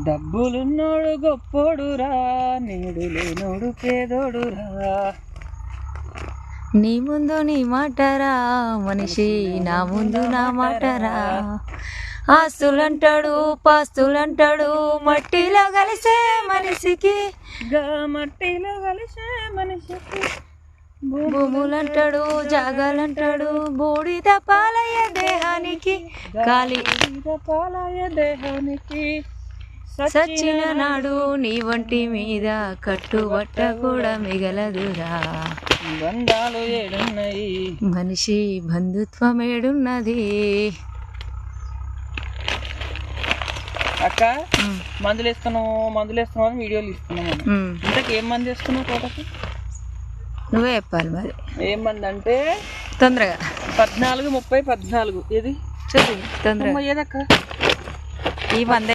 డబ్బులున్నోడు గొప్పోడురా, నేడు లేనోడు పేదోడురా. నీ ముందు నీ మాటరా మనిషి, నా ముందు నా మాటరా. ఆస్తులంటాడు పాస్తులంటాడు, మట్టిలో కలిసే మనిషికి. మట్టిలో కలిసే మనిషికి. భూములంటాడు జాగాలంటాడు, బూడిద పాలయ్య దేహానికి. గాలి పాలయ దేహానికి. సచ్చిన నాడు నీ వంటి మీద కట్టుబట్ట కూడా మిగలదురా. బంధాలు ఏడున్నాయి, మనిషి బంధుత్వం ఏడున్నది. అక్క మందులు వేస్తున్నావు అని వీడియోలు ఇస్తున్నాము. ఇంతకేం మంది వేస్తున్నావు తోటకి? నువ్వే చెప్పాలి మరి. ఏం మంది అంటే తొందరగా 14, 30, 14 ఏది చూసి తొందరగా ఏదక్క ఈ మంది